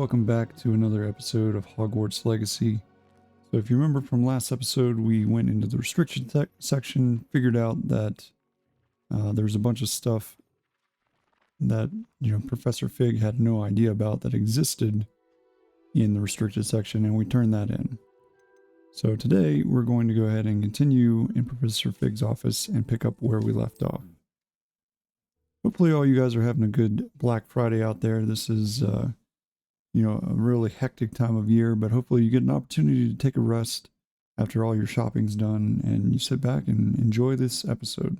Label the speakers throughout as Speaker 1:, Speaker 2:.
Speaker 1: welcome back to another episode of Hogwarts Legacy. So if you remember from last episode, we went into the restricted section, figured out that there's a bunch of stuff that, Professor Fig had no idea about that existed in the restricted section, and we turned that in. So today, we're going to go ahead and continue in Professor Fig's office and pick up where we left off. Hopefully all you guys are having a good Black Friday out there. This is, a really hectic time of year, but hopefully you get an opportunity to take a rest after all your shopping's done and you sit back and enjoy this episode.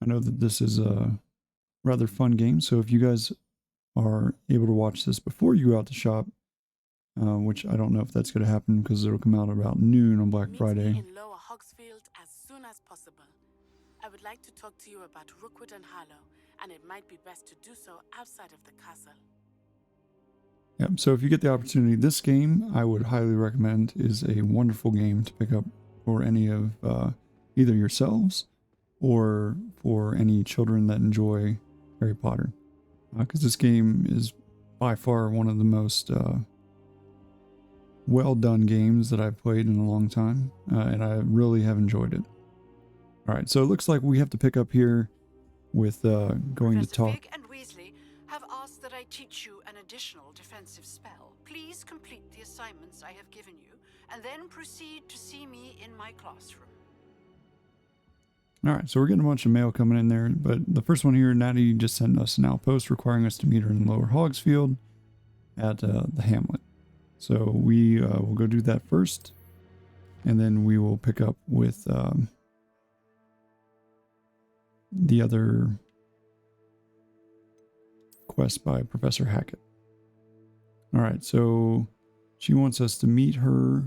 Speaker 1: I know that this is a rather fun game, so if you guys are able to watch this before you go out to shop, which I don't know if that's going to happen because it'll come out about noon on Black Friday.
Speaker 2: In Lower Hogsfield as soon as possible. I would like to talk to you about Rookwood and Harlow, and it might be best to do so outside of the castle.
Speaker 1: Yeah, so if you get the opportunity, this game I would highly recommend is a wonderful game to pick up for any of either yourselves or for any children that enjoy Harry Potter. Because this game is by far one of the most well done games that I've played in a long time, and I really have enjoyed it. Alright, so it looks like we have to pick up here with going
Speaker 3: Professor
Speaker 1: to talk.
Speaker 3: Fig and Weasley have asked that I teach you an additional defensive spell. Please complete the assignments I have given you, and then proceed to see me in my classroom.
Speaker 1: Alright, so we're getting a bunch of mail coming in there, but the first one here, Nadi just sent us an outpost requiring us to meet her in Lower Hogsfield at the Hamlet. So we will go do that first, and then we will pick up with the other quest by Professor Hackett. Alright, so she wants us to meet her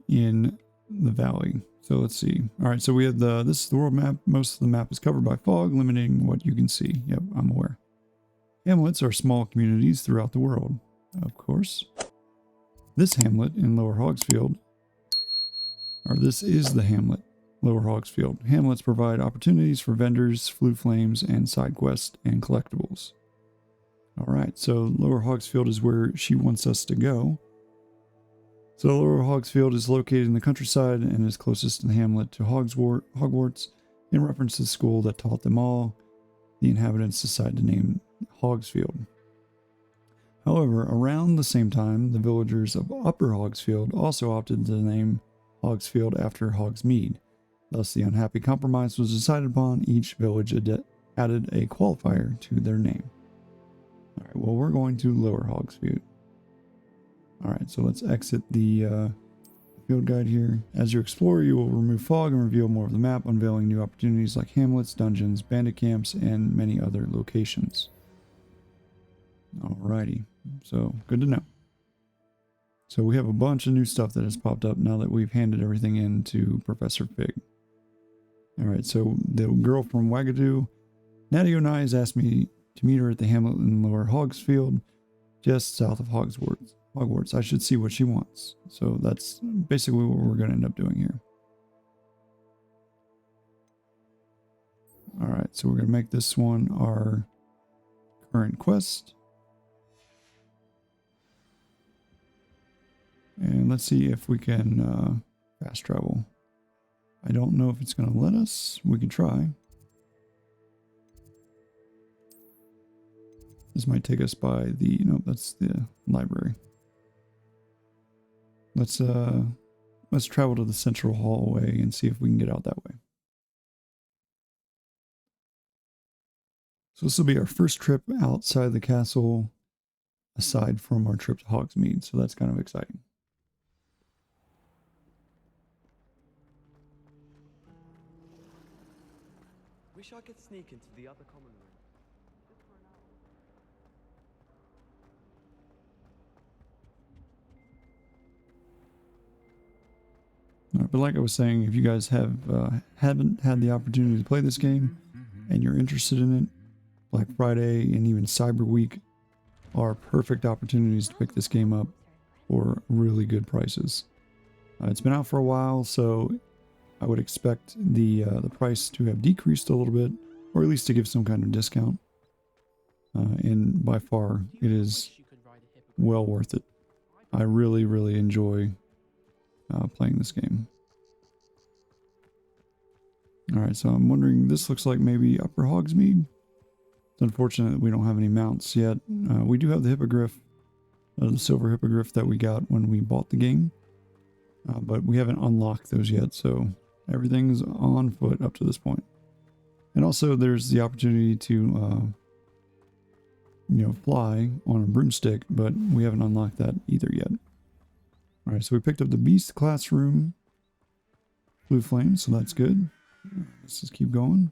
Speaker 1: in the valley. So let's see. Alright, so we have this is the world map. Most of the map is covered by fog, limiting what you can see. Yep, I'm aware. Hamlets are small communities throughout the world, of course. This hamlet in Lower Hogsfield, or this is the hamlet, Lower Hogsfield. Hamlets provide opportunities for vendors, flue flames, and side quests and collectibles. Alright, so Lower Hogsfield is where she wants us to go. So Lower Hogsfield is located in the countryside and is closest to the hamlet to Hogwarts, in reference to the school that taught them all. The inhabitants decided to name Hogsfield. However, around the same time, the villagers of Upper Hogsfield also opted to name Hogsfield after Hogsmeade. Thus, the unhappy compromise was decided upon. Each village added a qualifier to their name. Alright, well, we're going to Lower Hogsfield. Alright, so let's exit the field guide here. As you explore, you will remove fog and reveal more of the map, unveiling new opportunities like hamlets, dungeons, bandit camps, and many other locations. Alrighty, so good to know. So we have a bunch of new stuff that has popped up now that we've handed everything in to Professor Fig. Alright, so the girl from Wagadoo, Nadi and I has asked me to meet her at the hamlet in Lower Hogsfield, just south of Hogwarts. I should see what she wants. So that's basically what we're going to end up doing here. Alright, so we're going to make this one our current quest. And let's see if we can fast travel. I don't know if it's going to let us. We can try. This might take us by the, no, that's the library. Let's travel to the central hallway and see if we can get out that way. So this will be our first trip outside the castle, aside from our trip to Hogsmeade. So that's kind of exciting.
Speaker 4: Wish I could sneak into the other common room.
Speaker 1: But like I was saying, if you guys haven't had the opportunity to play this game and you're interested in it, Black Friday and even Cyber Week are perfect opportunities to pick this game up for really good prices. It's been out for a while, so I would expect the price to have decreased a little bit, or at least to give some kind of discount. and by far it is well worth it. I really, really enjoy playing this game. Alright, so I'm wondering, this looks like maybe Upper Hogsmeade. It's unfortunate that we don't have any mounts yet. We do have the hippogriff, the silver hippogriff that we got when we bought the game. But we haven't unlocked those yet, so everything's on foot up to this point. And also there's the opportunity to, fly on a broomstick, but we haven't unlocked that either yet. Alright, so we picked up the beast classroom. Blue flame, so that's good. Let's just keep going.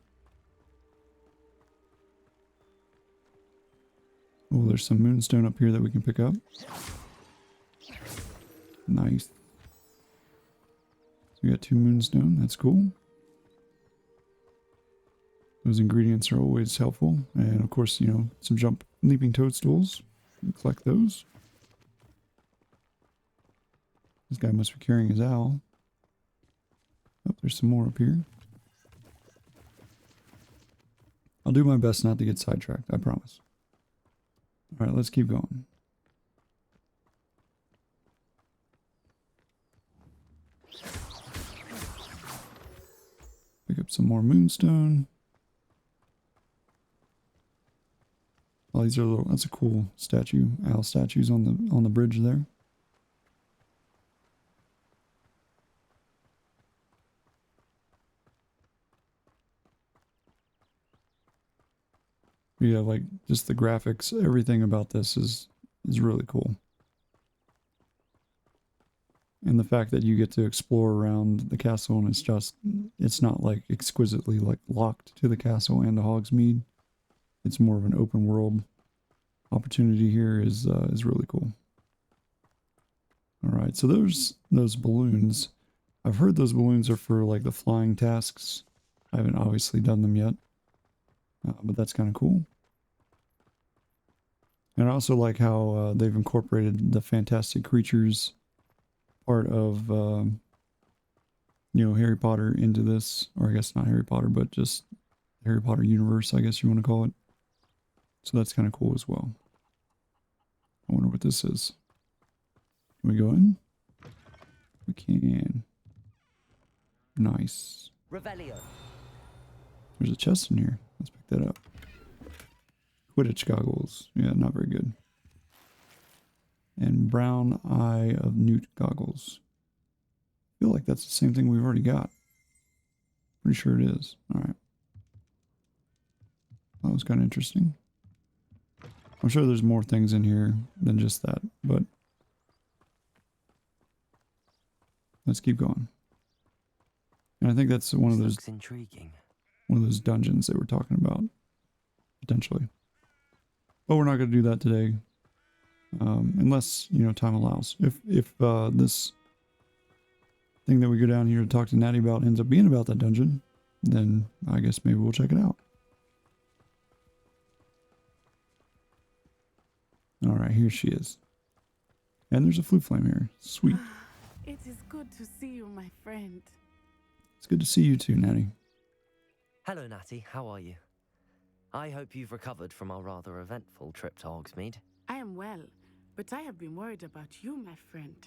Speaker 1: Oh, there's some moonstone up here that we can pick up. Nice. So we got 2 moonstone, that's cool. Those ingredients are always helpful. And of course, some leaping toadstools. We'll collect those. This guy must be carrying his owl. Oh, there's some more up here. I'll do my best not to get sidetracked, I promise. Alright, let's keep going. Pick up some more moonstone. Oh, these are that's a cool statue. Owl statues on the bridge there. Yeah, like just the graphics, everything about this is really cool. And the fact that you get to explore around the castle and it's not like exquisitely like locked to the castle and the Hogsmeade. It's more of an open world opportunity here is really cool. All right, so there's those balloons. I've heard those balloons are for like the flying tasks. I haven't obviously done them yet. But that's kind of cool. And I also like how they've incorporated the fantastic creatures part of, Harry Potter into this. Or I guess not Harry Potter, but just Harry Potter universe, I guess you want to call it. So that's kind of cool as well. I wonder what this is. Can we go in? We can. Nice.
Speaker 5: Revelio.
Speaker 1: There's a chest in here. Let's pick that up. Quidditch goggles. Yeah, not very good. And brown eye of newt goggles. I feel like that's the same thing we've already got. Pretty sure it is. Alright. That was kind of interesting. I'm sure there's more things in here than just that, but let's keep going. And I think that's one of those
Speaker 5: intriguing.
Speaker 1: One of those dungeons that we're talking about, potentially. But we're not going to do that today, unless time allows. If this thing that we go down here to talk to Nadi about ends up being about that dungeon, then I guess maybe we'll check it out. All right, here she is, and there's a flute flame here. Sweet.
Speaker 2: It is good to see you, my friend.
Speaker 1: It's good to see you too, Nadi.
Speaker 5: Hello, Natty. How are you? I hope you've recovered from our rather eventful trip to Hogsmeade.
Speaker 2: I am well, but I have been worried about you, my friend.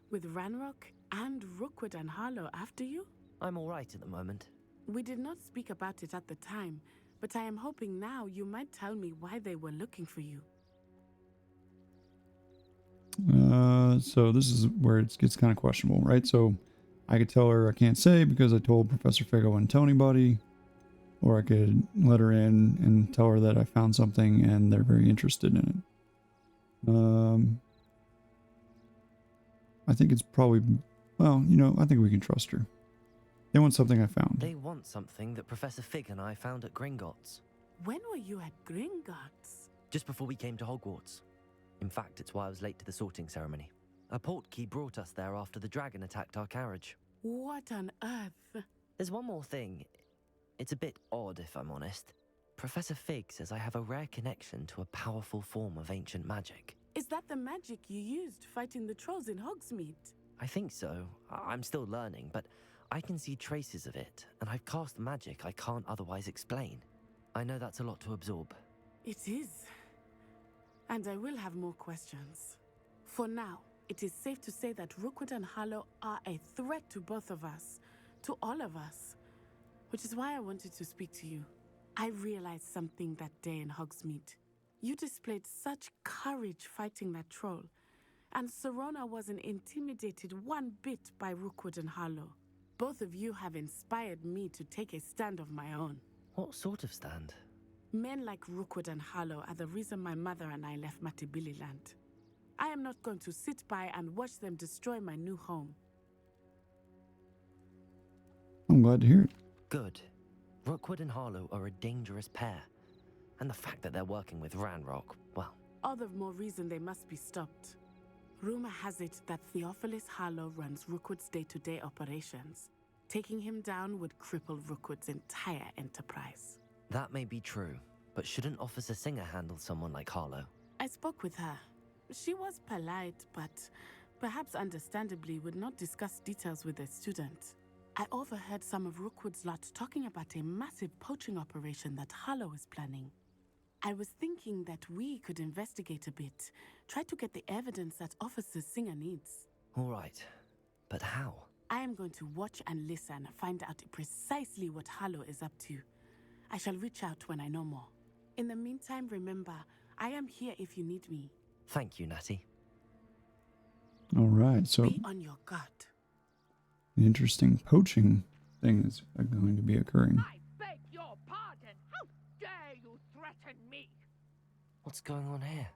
Speaker 2: With Ranrock and Rookwood and Harlow after you?
Speaker 5: I'm all right at the moment.
Speaker 2: We did not speak about it at the time, but I am hoping now you might tell me why they were looking for you.
Speaker 1: So this is where it gets kind of questionable, right? So I could tell her I can't say because I told Professor Fig I wouldn't tell anybody, or I could let her in and tell her that I found something and they're very interested in it. I think it's probably, well, I think we can trust her. They want something I found.
Speaker 5: They want something that Professor Fig and I found at Gringotts.
Speaker 2: When were you at Gringotts?
Speaker 5: Just before we came to Hogwarts. In fact, it's why I was late to the sorting ceremony. A portkey brought us there after the dragon attacked our carriage.
Speaker 2: What on earth?
Speaker 5: There's one more thing. It's a bit odd, if I'm honest. Professor Fig says I have a rare connection to a powerful form of ancient magic.
Speaker 2: Is that the magic you used fighting the trolls in Hogsmeade?
Speaker 5: I think so. I'm still learning, but I can see traces of it, and I've cast magic I can't otherwise explain. I know that's a lot to absorb.
Speaker 2: It is. And I will have more questions. For now, it is safe to say that Rookwood and Harlow are a threat to both of us, to all of us. Which is why I wanted to speak to you. I realized something that day in Hogsmeade. You displayed such courage fighting that troll, and Serona wasn't intimidated one bit by Rookwood and Harlow. Both of you have inspired me to take a stand of my own.
Speaker 5: What sort of stand?
Speaker 2: Men like Rookwood and Harlow are the reason my mother and I left Matibili-land. I am not going to sit by and watch them destroy my new home.
Speaker 1: I'm glad to hear it.
Speaker 5: Good. Rookwood and Harlow are a dangerous pair. And the fact that they're working with Ranrock, well...
Speaker 2: All the more reason they must be stopped. Rumor has it that Theophilus Harlow runs Rookwood's day-to-day operations. Taking him down would cripple Rookwood's entire enterprise.
Speaker 5: That may be true, but shouldn't Officer Singer handle someone like Harlow?
Speaker 2: I spoke with her. She was polite, but perhaps understandably would not discuss details with a student. I overheard some of Rookwood's lot talking about a massive poaching operation that Harlow is planning. I was thinking that we could investigate a bit, try to get the evidence that Officer Singer needs.
Speaker 5: All right, but how?
Speaker 2: I am going to watch and listen, find out precisely what Harlow is up to. I shall reach out when I know more. In the meantime, remember, I am here if you need me.
Speaker 5: Thank you, Natty.
Speaker 1: All right, so
Speaker 2: Be on your guard.
Speaker 1: an interesting poaching thing is going to be occurring.
Speaker 6: I beg your pardon. How dare you threaten me?
Speaker 5: What's going on here?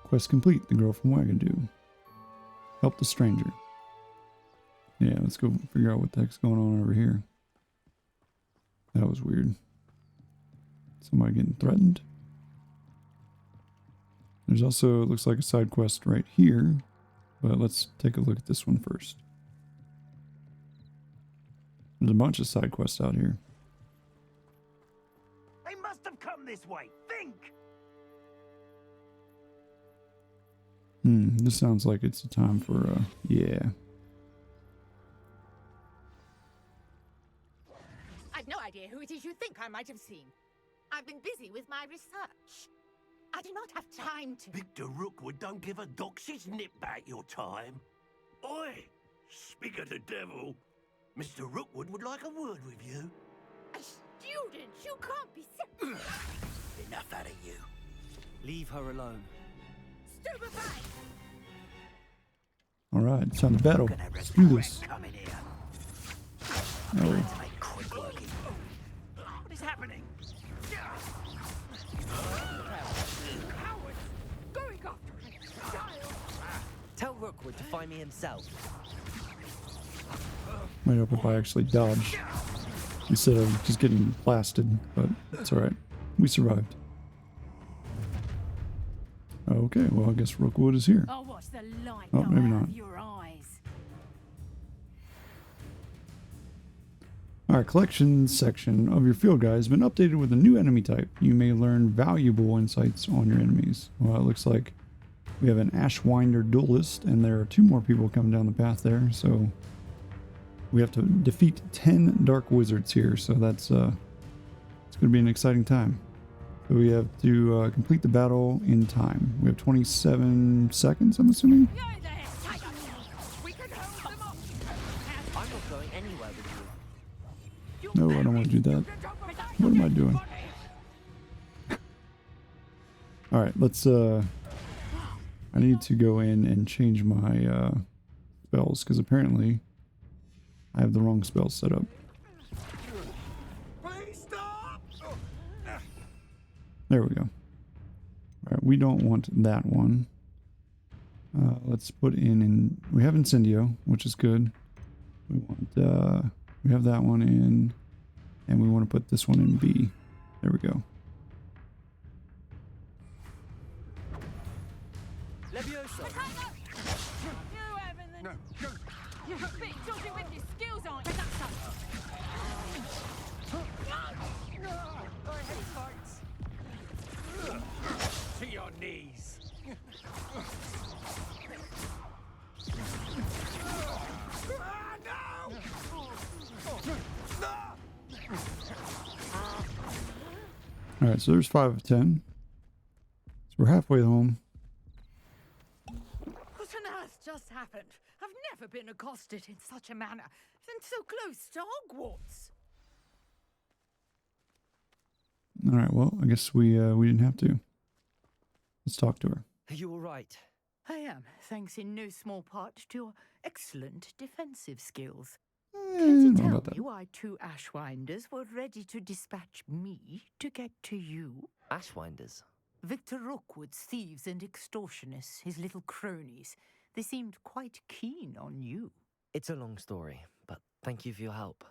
Speaker 1: Quest complete. The girl from Waggon. Help the stranger. Yeah, let's go figure out what the heck's going on over here. That was weird. Somebody getting threatened. There's also, it looks like a side quest right here. But let's take a look at this one first. There's a bunch of side quests out here.
Speaker 7: They must have come this way. Think!
Speaker 1: This sounds like it's a time for, yeah.
Speaker 6: I've no idea who it is you think I might have seen. I've been busy with my research. I do not have time to...
Speaker 7: Victor Rookwood don't give a doxy's nip back your time. Oi! Speak of the devil. Mr. Rookwood would like a word with you.
Speaker 6: A student? You can't be...
Speaker 7: Enough out of you.
Speaker 5: Leave her alone.
Speaker 6: Stupefied!
Speaker 1: Alright, it's time to battle.
Speaker 7: Gonna
Speaker 1: Let's do this.
Speaker 7: come in here.
Speaker 1: Oh,
Speaker 7: Let's make quick work of you. What is happening?
Speaker 6: Cowards! Going after him! Child!
Speaker 5: Tell Rookwood to find me himself.
Speaker 1: might help if I actually dodge instead of just getting blasted, but it's alright. We survived. Okay, well, I guess Rookwood is here.
Speaker 6: Oh, watch the light
Speaker 1: Oh,
Speaker 6: go
Speaker 1: maybe
Speaker 6: out
Speaker 1: not.
Speaker 6: of your eyes.
Speaker 1: Alright, collection section of your field guide has been updated with a new enemy type. You may learn valuable insights on your enemies. Well, it looks like we have an Ashwinder duelist, and there are 2 more people coming down the path there, so we have to defeat 10 dark wizards here, so that's it's going to be an exciting time. So we have to complete the battle in time. We have 27 seconds, I'm assuming?
Speaker 6: You're there, tiger! We can hold them off!
Speaker 5: I'm not going anywhere with you.
Speaker 1: No, I don't want to do that. What am I doing? Alright, let's I need to go in and change my spells, because apparently I have the wrong spells set up.
Speaker 7: Please stop!
Speaker 1: There we go. Alright, we don't want that one. Let's put in, we have Incendio, which is good. We want, we have that one in, and we want to put this one in B. There we go.
Speaker 5: Levioso!
Speaker 6: You having the... No. You're a bit dodgy with your skills, aren't you? I hate fights.
Speaker 7: To your knees.
Speaker 1: All right, so there's 5 of 10. So we're halfway home.
Speaker 6: What on earth just happened? I've never been accosted in such a manner, and so close to Hogwarts.
Speaker 1: All right, well, I guess we didn't have to. Let's talk to her.
Speaker 5: Are you all right?
Speaker 6: I am, thanks in no small part to your excellent defensive skills.
Speaker 1: I
Speaker 6: Can
Speaker 1: don't
Speaker 6: you
Speaker 1: know
Speaker 6: tell
Speaker 1: about that.
Speaker 6: me why 2 Ashwinders were ready to dispatch me to get to you?
Speaker 5: Ashwinders.
Speaker 6: Victor Rookwood's thieves and extortionists, his little cronies. They seemed quite keen on you.
Speaker 5: It's a long story, but thank you for your help.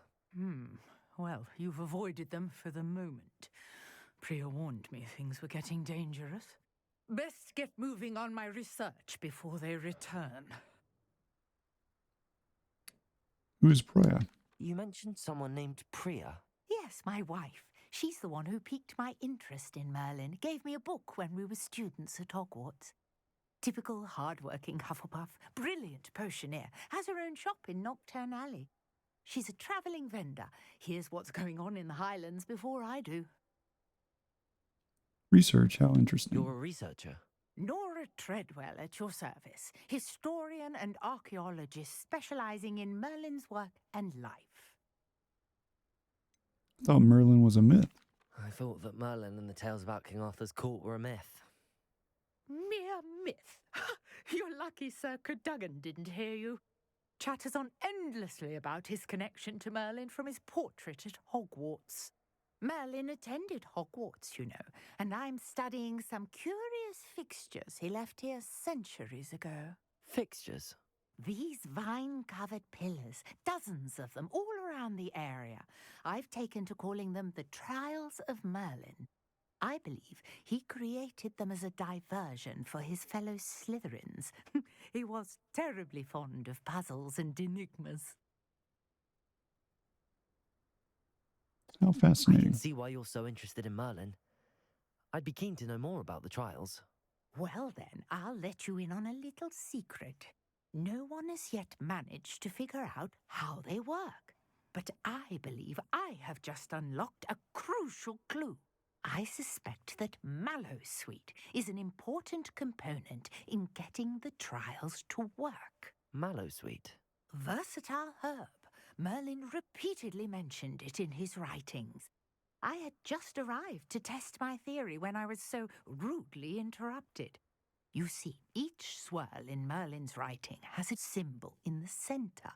Speaker 6: Well, you've avoided them for the moment. Priya warned me things were getting dangerous. Best get moving on my research before they return.
Speaker 1: Who's Priya?
Speaker 5: You mentioned someone named Priya.
Speaker 6: Yes, my wife. She's the one who piqued my interest in Merlin. Gave me a book when we were students at Hogwarts. Typical hard-working Hufflepuff, brilliant potioneer, has her own shop in Knockturn Alley. She's a travelling vendor. Hears what's going on in the Highlands before I do.
Speaker 1: Research, how interesting.
Speaker 5: You're a researcher.
Speaker 6: Nora Treadwell at your service, historian and archaeologist specialising in Merlin's work and life.
Speaker 1: I thought Merlin was a myth.
Speaker 5: I thought that Merlin and the tales about King Arthur's court were a myth.
Speaker 6: Mere myth. You're lucky Sir Cadogan didn't hear you. Chatters on endlessly about his connection to Merlin from his portrait at Hogwarts. Merlin attended Hogwarts, you know, and I'm studying some curious fixtures he left here centuries ago.
Speaker 5: Fixtures?
Speaker 6: These vine-covered pillars, dozens of them all around the area. I've taken to calling them the Trials of Merlin. I believe he created them as a diversion for his fellow Slytherins. He was terribly fond of puzzles and enigmas.
Speaker 1: How
Speaker 5: I
Speaker 1: fascinating.
Speaker 5: can see why you're so interested in Merlin. I'd be keen to know more about the trials.
Speaker 6: Well then, I'll let you in on a little secret. No one has yet managed to figure out how they work. But I believe I have just unlocked a crucial clue. I suspect that Mallowsweet is an important component in getting the trials to work.
Speaker 5: Mallowsweet.
Speaker 6: Versatile herb. Merlin repeatedly mentioned it in his writings. I had just arrived to test my theory when I was so rudely interrupted. You see, each swirl in Merlin's writing has a symbol in the centre.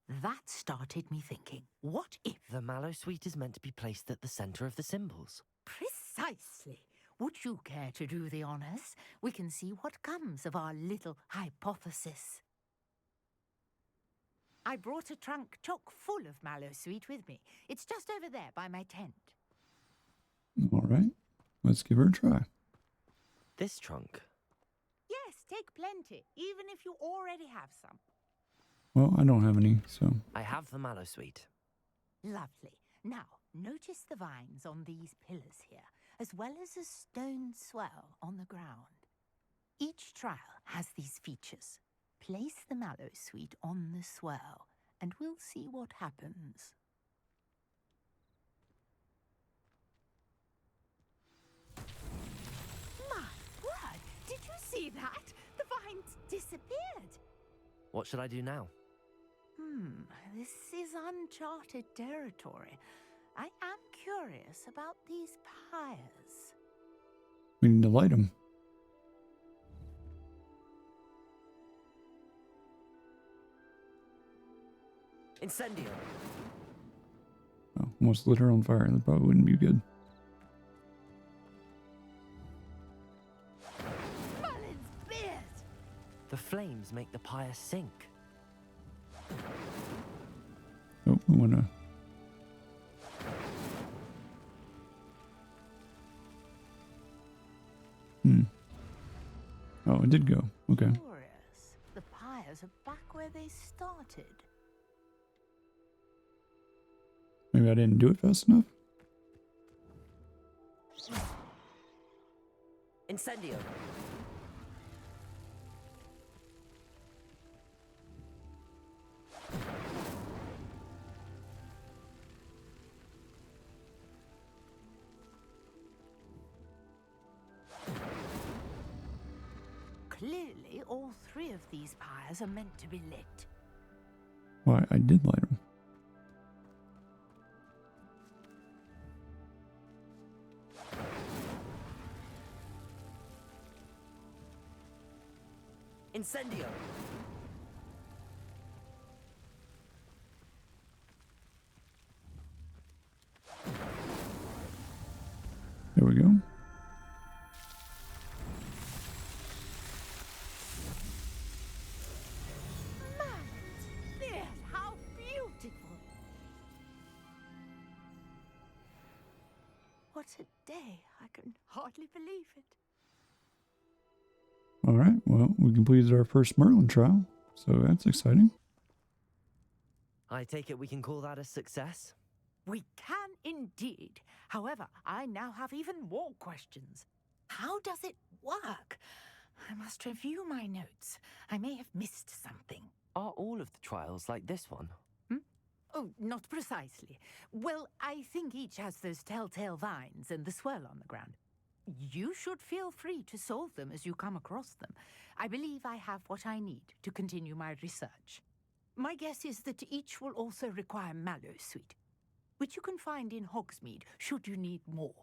Speaker 6: That started me thinking, what if...
Speaker 5: The Mallowsweet is meant to be placed at the centre of the symbols.
Speaker 6: Precisely. Would you care to do the honours? We can see what comes of our little hypothesis. I brought a trunk chock full of Mallowsweet with me. It's just over there by my tent.
Speaker 1: All right, let's give her a try.
Speaker 5: This trunk.
Speaker 6: Yes, take plenty, even if you already have some.
Speaker 1: Well, I don't have any, so...
Speaker 5: I have the Mallowsweet.
Speaker 6: Lovely. Now, notice the vines on these pillars here, as well as a stone swell on the ground. Each trial has these features. Place the Mallowsweet on the swirl, and we'll see what happens. My word! Did you see that? The vines disappeared.
Speaker 5: What should I do now?
Speaker 6: This is uncharted territory. I am curious about these pyres.
Speaker 1: We need to light them.
Speaker 5: Incendio!
Speaker 1: Oh, almost lit her on fire. That probably wouldn't be good.
Speaker 6: Merlin's beard!
Speaker 5: The flames make the pyre sink.
Speaker 1: Oh, I want to... Oh, it did go. Okay.
Speaker 6: Curious. The pyres are back where they started.
Speaker 1: Maybe I didn't do it fast enough?
Speaker 5: Incendio!
Speaker 6: Clearly, all 3 of these pyres are meant to be lit.
Speaker 1: Why, I did light them.
Speaker 5: Incendio!
Speaker 1: There we go.
Speaker 6: There, how beautiful! What a day! I can hardly believe it.
Speaker 1: All right, well, we completed our first Merlin trial, so that's exciting.
Speaker 5: I take it we can call that a success?
Speaker 6: We can indeed. However, I now have even more questions. How does it work? I must review my notes. I may have missed something.
Speaker 5: Are all of the trials like this one?
Speaker 6: Oh, not precisely. Well, I think each has those telltale vines and the swirl on the ground. You should feel free to solve them as you come across them. I believe I have what I need to continue my research. My guess is that each will also require mallow sweet, which you can find in Hogsmeade should you need more.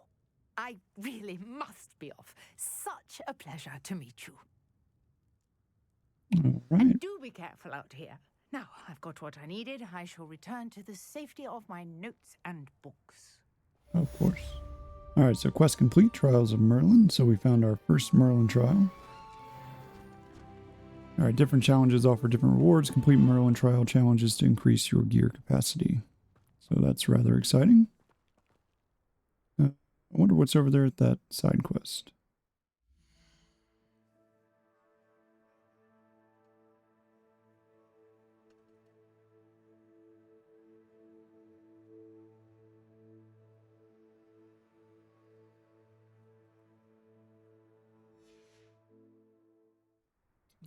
Speaker 6: I really must be off. Such a pleasure to meet you.
Speaker 1: All right.
Speaker 6: And do be careful out here. Now, I've got what I needed. I shall return to the safety of my notes and books.
Speaker 1: Of course. All right, so quest complete, Trials of Merlin. So we found our first Merlin trial. All right, different challenges offer different rewards. Complete Merlin trial challenges to increase your gear capacity. So that's rather exciting. I wonder what's over there at that side quest.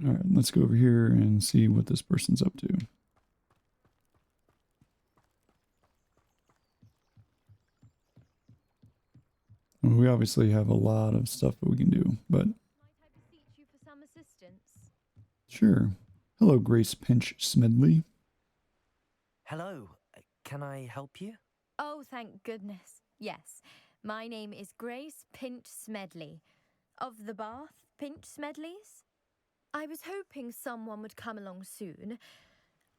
Speaker 1: All right, let's go over here and see what this person's up to. Well, we obviously have a lot of stuff that we can do, but
Speaker 8: Might I beseech you for some assistance?
Speaker 1: sure. Hello, Grace Pinch Smedley.
Speaker 5: Hello, can I help you?
Speaker 8: Oh, thank goodness. Yes, my name is Grace Pinch Smedley, of the Bath Pinch Smedleys. I was hoping someone would come along soon.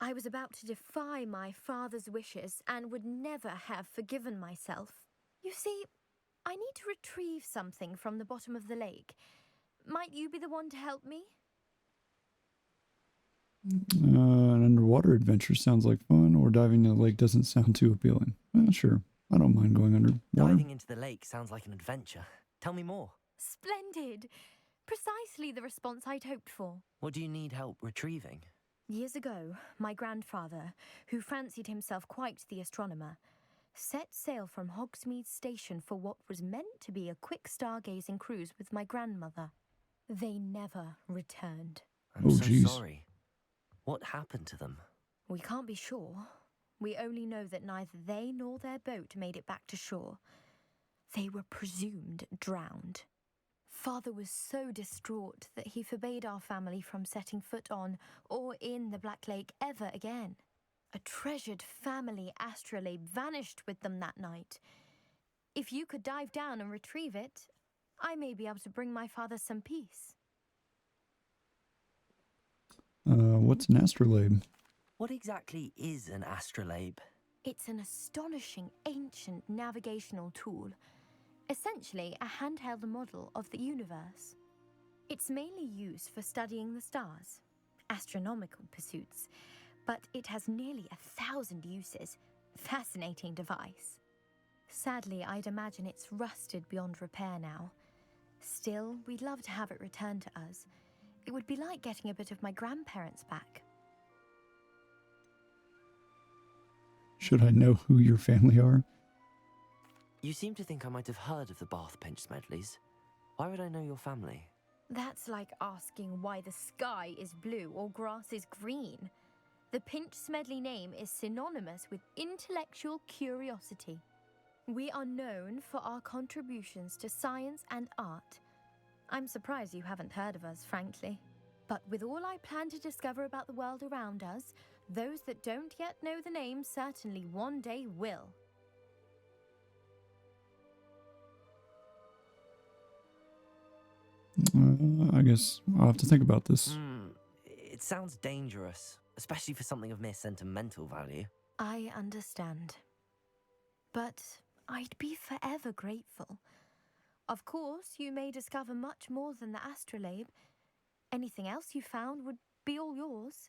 Speaker 8: I was about to defy my father's wishes and would never have forgiven myself. You see, I need to retrieve something from the bottom of the lake. Might you be the one to help me?
Speaker 1: An underwater adventure sounds like fun, or diving in the lake doesn't sound too appealing. Sure, I don't mind going underwater.
Speaker 5: Diving into the lake sounds like an adventure. Tell me more.
Speaker 8: Splendid! Precisely the response I'd hoped for.
Speaker 5: What do you need help retrieving?
Speaker 8: Years ago, my grandfather, who fancied himself quite the astronomer, set sail from Hogsmeade Station for what was meant to be a quick stargazing cruise with my grandmother. They never returned.
Speaker 5: I'm
Speaker 1: Oh,
Speaker 5: so
Speaker 1: geez.
Speaker 5: sorry. What happened to them?
Speaker 8: We can't be sure. We only know that neither they nor their boat made it back to shore. They were presumed drowned. Father was so distraught that he forbade our family from setting foot on or in the Black Lake ever again. A treasured family astrolabe vanished with them that night. If you could dive down and retrieve it, I may be able to bring my father some peace.
Speaker 1: What's an astrolabe?
Speaker 5: What exactly is an astrolabe?
Speaker 8: It's an astonishing ancient navigational tool, essentially a handheld model of the universe. It's mainly used for studying the stars, astronomical pursuits, but it has nearly 1,000 uses. Fascinating device. Sadly, I'd imagine it's rusted beyond repair now. Still, we'd love to have it returned to us. It would be like getting a bit of my grandparents back.
Speaker 1: Should I know who your family are?
Speaker 5: You seem to think I might have heard of the Bath Pinch Smedleys. Why would I know your family?
Speaker 8: That's like asking why the sky is blue or grass is green. The Pinch Smedley name is synonymous with intellectual curiosity. We are known for our contributions to science and art. I'm surprised you haven't heard of us, frankly. But with all I plan to discover about the world around us, those that don't yet know the name certainly one day will.
Speaker 1: I guess I'll have to think about this.
Speaker 5: It sounds dangerous, especially for something of mere sentimental value.
Speaker 8: I understand. But I'd be forever grateful. Of course, you may discover much more than the astrolabe. Anything else you found would be all yours.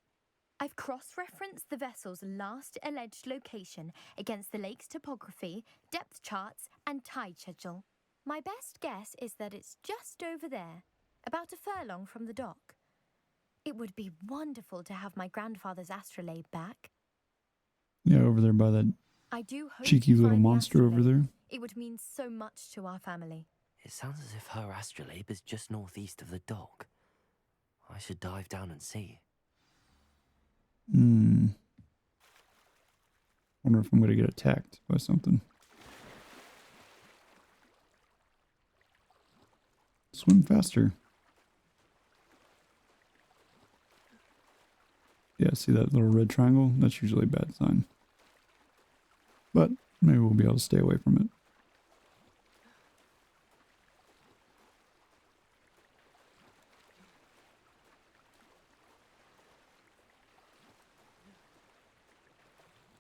Speaker 8: I've cross-referenced the vessel's last alleged location against the lake's topography, depth charts, and tide schedule. My best guess is that it's just over there, about a furlong from the dock. It would be wonderful to have my grandfather's astrolabe back.
Speaker 1: Yeah, over there by that
Speaker 8: I do hope
Speaker 1: cheeky
Speaker 8: you
Speaker 1: little
Speaker 8: find the
Speaker 1: monster over
Speaker 8: astrolabe.
Speaker 1: there.
Speaker 8: It would mean so much to our family.
Speaker 5: It sounds as if her astrolabe is just northeast of the dock. I should dive down and see.
Speaker 1: Wonder if I'm gonna get attacked by something. Swim faster. Yeah, see that little red triangle? That's usually a bad sign. But maybe we'll be able to stay away from it.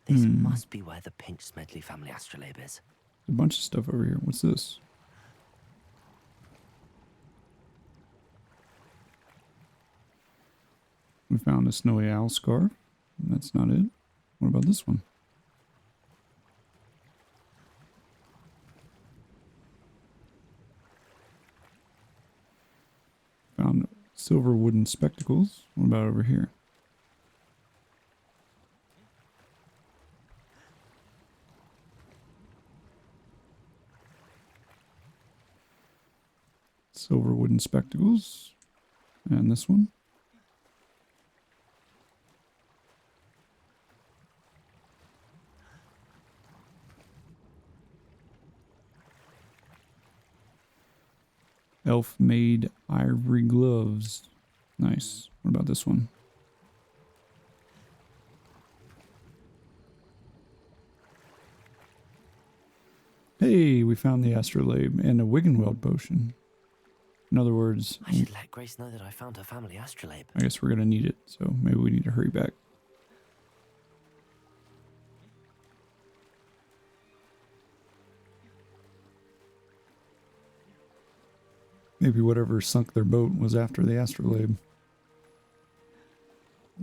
Speaker 5: This must be where the Pinch Smedley family astrolabe is.
Speaker 1: There's a bunch of stuff over here. What's this? We found a snowy owl scarf. That's not it. What about this one? Found silver wooden spectacles. What about over here? Silver wooden spectacles. And this one. Elf-made ivory gloves. Nice. What about this one? Hey, we found the astrolabe and a Wiggenweld potion. In other words,
Speaker 5: I should let Grace know that I found her family astrolabe.
Speaker 1: I guess we're going to need it, so maybe we need to hurry back. Maybe whatever sunk their boat was after the astrolabe.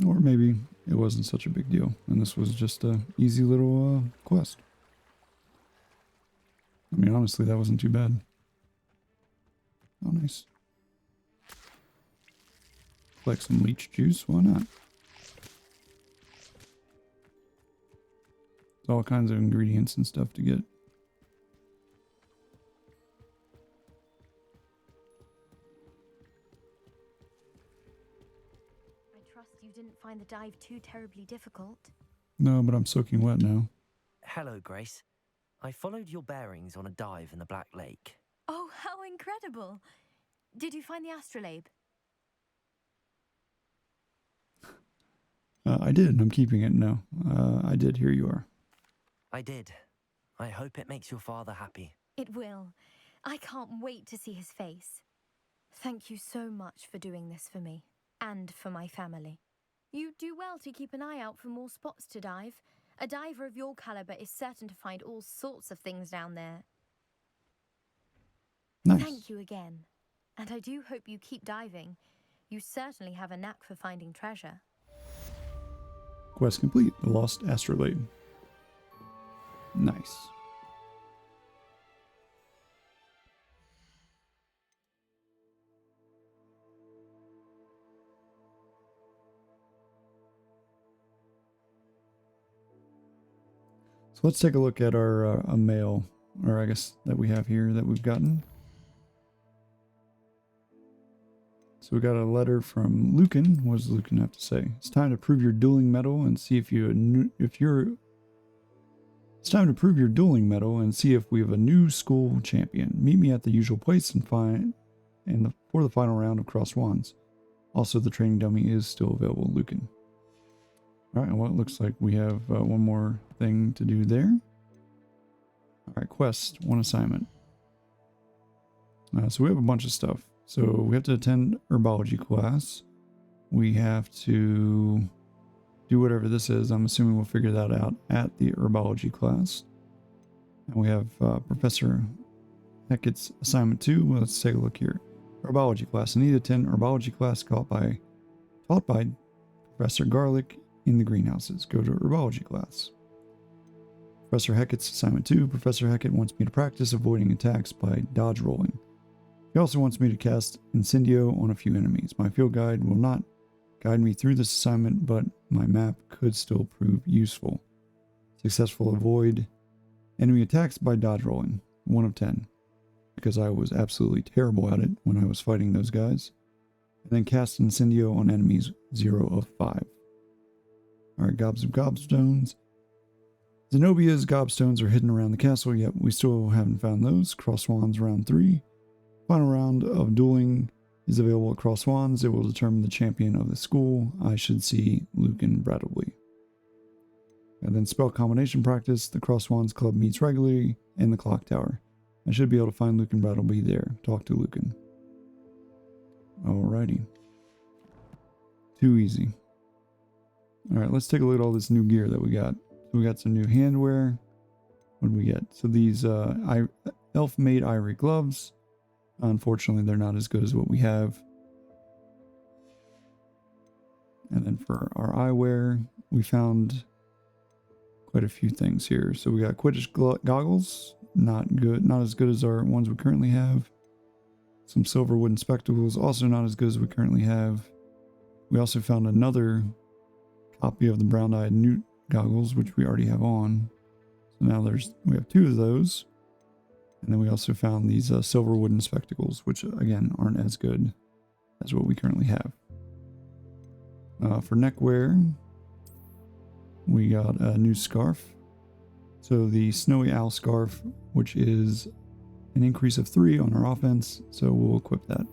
Speaker 1: Or maybe it wasn't such a big deal, and this was just a easy little quest. I mean, honestly, that wasn't too bad. Oh, nice. Collect some leech juice, why not? There's all kinds of ingredients and stuff to get.
Speaker 8: I trust you didn't find the dive too terribly difficult.
Speaker 1: No, but I'm soaking wet now.
Speaker 5: Hello, Grace. I followed your bearings on a dive in the Black Lake.
Speaker 8: Oh, how incredible! Did you find the astrolabe?
Speaker 1: I did. I'm keeping it now. I did. Here you are.
Speaker 5: I did. I hope it makes your father happy.
Speaker 8: It will. I can't wait to see his face. Thank you so much for doing this for me, and for my family. You do well to keep an eye out for more spots to dive. A diver of your caliber is certain to find all sorts of things down there.
Speaker 1: Nice.
Speaker 8: Thank you again. And I do hope you keep diving. You certainly have a knack for finding treasure.
Speaker 1: Quest complete. The Lost Astrolabe. Nice. So let's take a look at our mail, or I guess that we have here that we've gotten. So we got a letter from Lucan. What does Lucan have to say? It's time to prove your dueling mettle and see if It's time to prove your dueling mettle and see if we have a new school champion. Meet me at the usual place and for the final round of Cross Wands. Also, the training dummy is still available, Lucan. Alright, well, it looks like we have one more thing to do there. Alright, quest, one assignment. So we have a bunch of stuff. So we have to attend herbology class. We have to do whatever this is. I'm assuming we'll figure that out at the herbology class. And we have Professor Hackett's assignment 2. Well, let's take a look here. Herbology class. I need to attend herbology class taught by Professor Garlic in the greenhouses. Go to herbology class. Professor Hackett's assignment 2. Professor Hackett wants me to practice avoiding attacks by dodge rolling. He also wants me to cast Incendio on a few enemies. My field guide will not guide me through this assignment, but my map could still prove useful. Successful avoid enemy attacks by dodge rolling. 1 of 10. Because I was absolutely terrible at it when I was fighting those guys. And then cast Incendio on enemies. 0 of 5. Alright, gobs of gobstones. Zenobia's gobstones are hidden around the castle, yet we still haven't found those. Cross Wands round 3. Final round of dueling is available at Cross Wands. It will determine the champion of the school. I should see Lucan Bradley. And then spell combination practice. The Cross Wands Club meets regularly in the clock tower. I should be able to find Lucan Bradley there. Talk to Lucan. Alrighty. Too easy. Alright, let's take a look at all this new gear that we got. So we got some new handwear. What do we get? So these elf-made ivory gloves. Unfortunately, they're not as good as what we have. And then for our eyewear, we found quite a few things here. So we got Quidditch goggles. Not good. Not as good as our ones we currently have. Some silver wooden spectacles. Also not as good as we currently have. We also found another copy of the brown-eyed newt goggles, which we already have on. So now we have 2 of those. And then we also found these silver wooden spectacles, which again aren't as good as what we currently have. For neckwear, we got a new scarf. So the Snowy Owl scarf, which is an increase of 3 on our offense. So we'll equip that.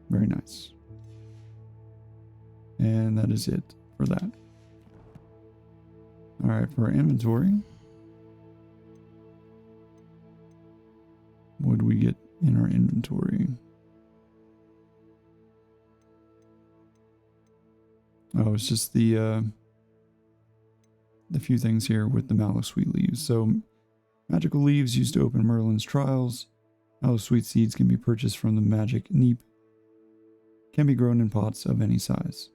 Speaker 1: Very nice. And that is it for that. All right, for our inventory. What do we get in our inventory? Oh, it's just the few things here with the mallow sweet leaves. So, magical leaves used to open Merlin's trials. Mallow sweet seeds can be purchased from the magic neep. Can be grown in pots of any size.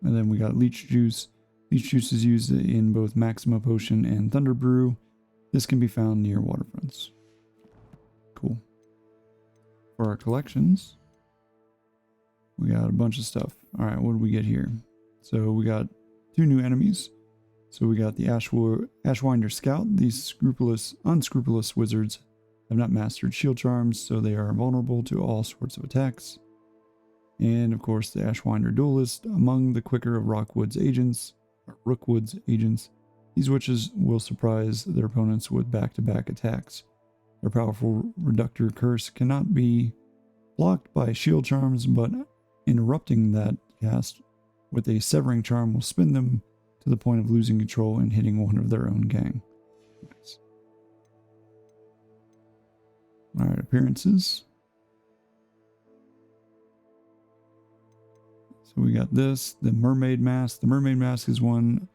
Speaker 1: And then we got leech juice. Leech juice is used in both Maxima Potion and Thunder Brew. This can be found near waterfronts. Cool. For our collections, we got a bunch of stuff. Alright, what do we get here? So we got 2 new enemies. So we got the Ashwinder Scout. These unscrupulous wizards have not mastered shield charms, so they are vulnerable to all sorts of attacks. And of course the Ashwinder Duelist. Among the quicker of Rookwood's agents, these witches will surprise their opponents with back-to-back attacks. Their powerful reductor curse cannot be blocked by shield charms, but interrupting that cast with a severing charm will spin them to the point of losing control and hitting one of their own gang. Nice. Alright, appearances. So we got this, the Mermaid Mask. The Mermaid Mask is one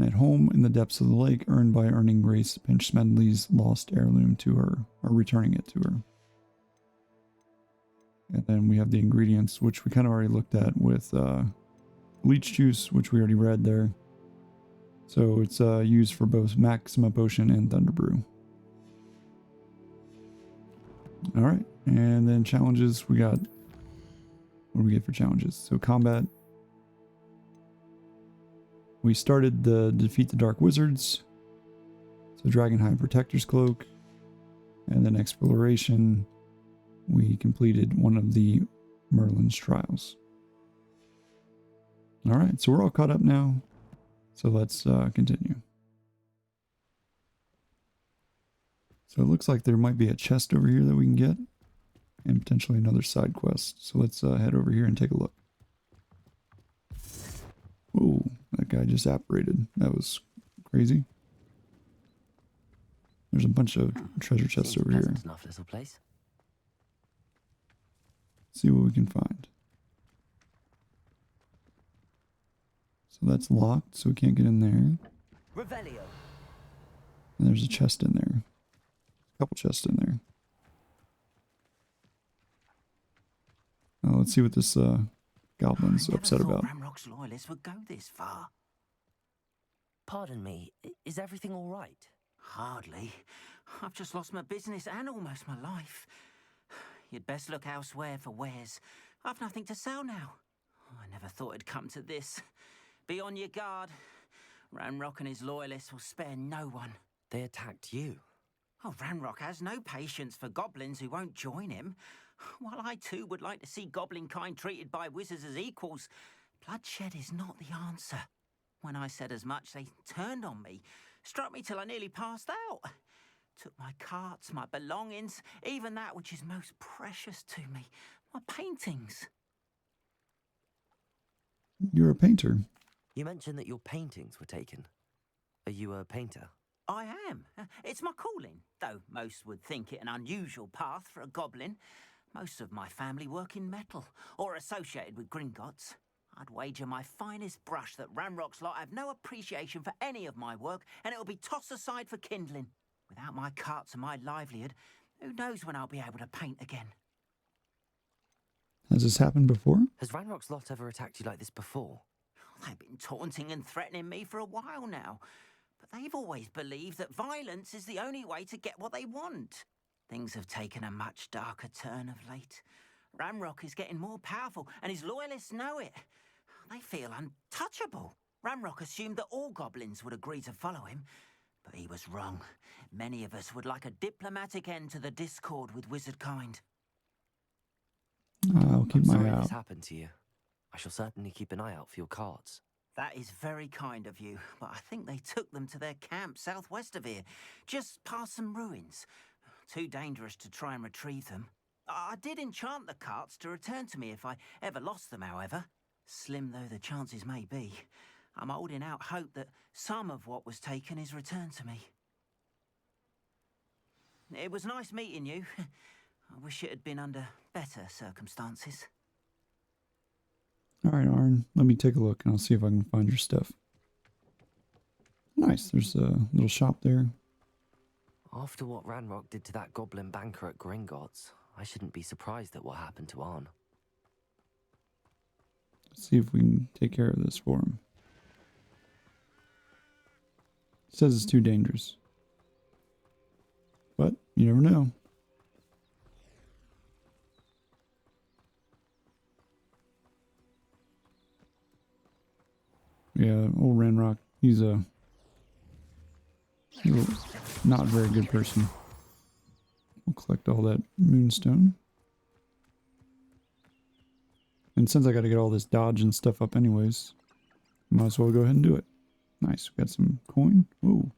Speaker 1: at home in the depths of the lake, earned by earning Grace Pinch Smedley's lost heirloom to her, or returning it to her. And then we have the ingredients, which we kind of already looked at with leech juice, which we already read there. So it's used for both Maxima Potion and Thunder Brew. Alright, and then challenges, we got, what do we get for challenges? So combat. We started the Defeat the Dark Wizards. So Dragonhide Protector's Cloak. And then Exploration. We completed one of the Merlin's Trials. Alright, so we're all caught up now. So let's continue. So it looks like there might be a chest over here that we can get. And potentially another side quest. So let's head over here and take a look. Whoa, that guy just apparated. That was crazy. There's a bunch of treasure chests
Speaker 5: Seems
Speaker 1: over here.
Speaker 5: pleasant enough little place.
Speaker 1: See what we can find. So that's locked, so we can't get in there.
Speaker 5: Revelio.
Speaker 1: And there's a chest in there. A couple chests in there. Let's see what this goblin's upset about.
Speaker 9: Ranrock's loyalists would go this far.
Speaker 5: Pardon me, is everything all right?
Speaker 9: Hardly. I've just lost my business and almost my life. You'd best look elsewhere for wares. I've nothing to sell now. I never thought it'd come to this. Be on your guard. Ranrock and his loyalists will spare no one.
Speaker 5: They attacked you.
Speaker 9: Oh, Ranrock has no patience for goblins who won't join him. While I too would like to see goblin kind treated by wizards as equals, bloodshed is not the answer. When I said as much, they turned on me, struck me till I nearly passed out. Took my carts, my belongings, even that which is most precious to me, my paintings.
Speaker 1: You're a painter.
Speaker 5: You mentioned that your paintings were taken. Are you a painter?
Speaker 9: I am. It's my calling, though most would think it an unusual path for a goblin. Most of my family work in metal, or associated with Gringotts. I'd wager my finest brush that Ranrock's lot have no appreciation for any of my work, and it'll be tossed aside for kindling. Without my carts and my livelihood, who knows when I'll be able to paint again?
Speaker 1: Has this happened before?
Speaker 5: Has Ranrock's lot ever attacked you like this before?
Speaker 9: They've been taunting and threatening me for a while now, but they've always believed that violence is the only way to get what they want. Things have taken a much darker turn of late. Ranrock is getting more powerful, and his loyalists know it. They feel untouchable. Ranrock assumed that all goblins would agree to follow him, but he was wrong. Many of us would like a diplomatic end to the discord with wizard kind.
Speaker 1: I'll keep
Speaker 5: I'm
Speaker 1: my
Speaker 5: sorry
Speaker 1: eye
Speaker 5: this
Speaker 1: out.
Speaker 5: happened to you. I shall certainly keep an eye out for your carts.
Speaker 9: That is very kind of you, but I think they took them to their camp southwest of here, just past some ruins. Too dangerous to try and retrieve them. I did enchant the carts to return to me if I ever lost them, however. Slim though the chances may be, I'm holding out hope that some of what was taken is returned to me. It was nice meeting you. I wish it had been under better circumstances.
Speaker 1: Alright, Arn, let me take a look and I'll see if I can find your stuff. Nice, there's a little shop there.
Speaker 5: After what Ranrock did to that goblin banker at Gringotts, I shouldn't be surprised at what happened to Arn.
Speaker 1: Let's see if we can take care of this for him. It says it's too dangerous. But you never know. Yeah, old Ranrock, he's a not very good person. We'll collect all that moonstone. And since I got to get all this dodge and stuff up anyways, might as well go ahead and do it. Nice, we got some coin. Ooh.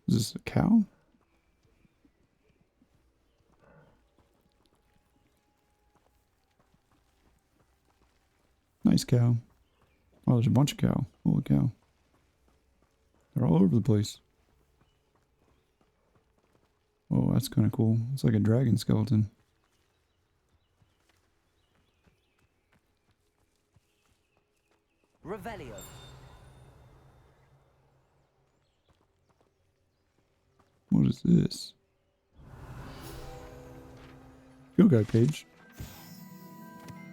Speaker 1: Is this a cow? Nice cow. Oh, there's a bunch of cow. Holy cow. They're all over the place. Oh, that's kind of cool. It's like a dragon skeleton.
Speaker 5: Revelio.
Speaker 1: What is this? Field guide page.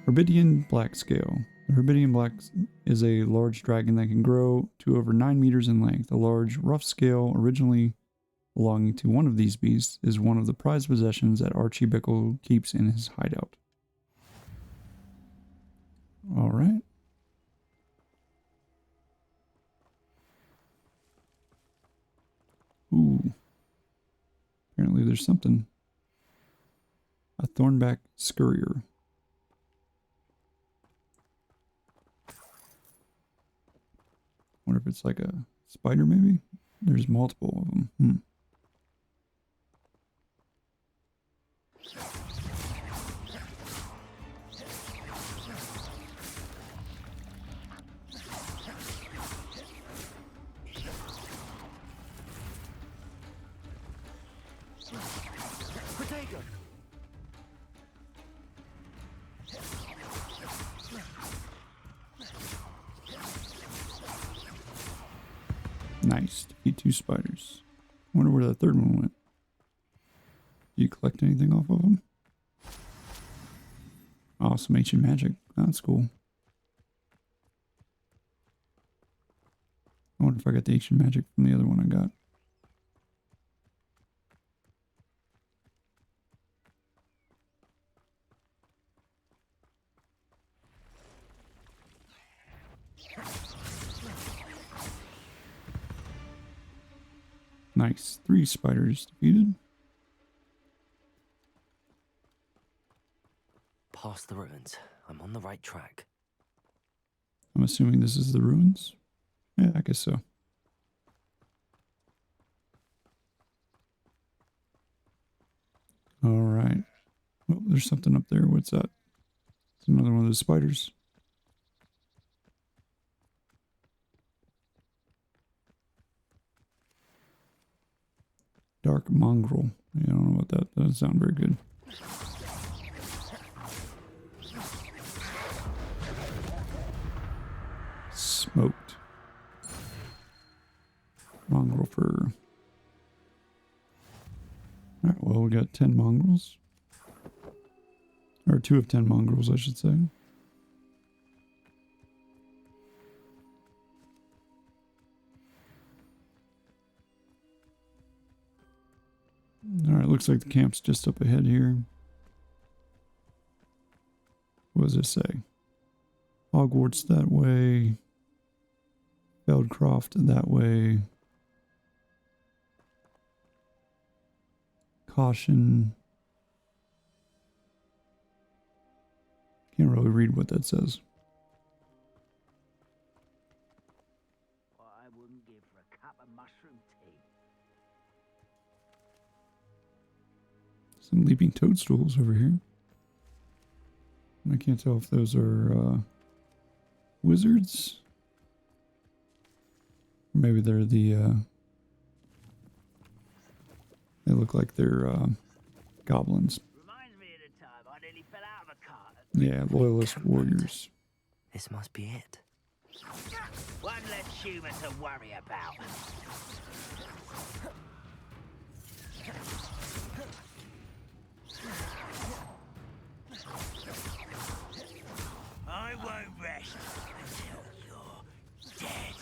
Speaker 1: Herbidian Black Scale. The Herbidian Black is a large dragon that can grow to over 9 meters in length. A large, rough scale, originally belonging to one of these beasts, is one of the prized possessions that Archie Bickle keeps in his hideout. Alright. Ooh. Apparently there's something. A thornback scurrier. Wonder if it's like a spider maybe? There's multiple of them. Nice. Defeat 2 spiders. Wonder where that third one went. Do you collect anything off of them? Awesome ancient magic. That's cool. I wonder if I got the ancient magic from the other one I got. Nice. 3 spiders defeated.
Speaker 5: Past the ruins. I'm on the right track.
Speaker 1: I'm assuming this is the ruins. Yeah, I guess so. All right. Oh, there's something up there. What's that? It's another one of those spiders. Dark mongrel. Yeah, I don't know what that doesn't sound very good. Smoked. Mongrel fur. Alright, well, we got 10 mongrels. Or 2 of 10 mongrels, I should say. Alright, looks like the camp's just up ahead here. What does it say? Hogwarts that way. Feldcroft that way. Caution. Can't really read what that says.
Speaker 9: What I wouldn't give for a cup of mushroom tea.
Speaker 1: Some leaping toadstools over here. I can't tell if those are wizards. Maybe they're the they look like they're goblins.
Speaker 9: Reminds me of the time I nearly fell out of a cart.
Speaker 1: Yeah, loyalist warriors.
Speaker 5: This must be it.
Speaker 9: One less human to worry about. I won't rest until you're dead.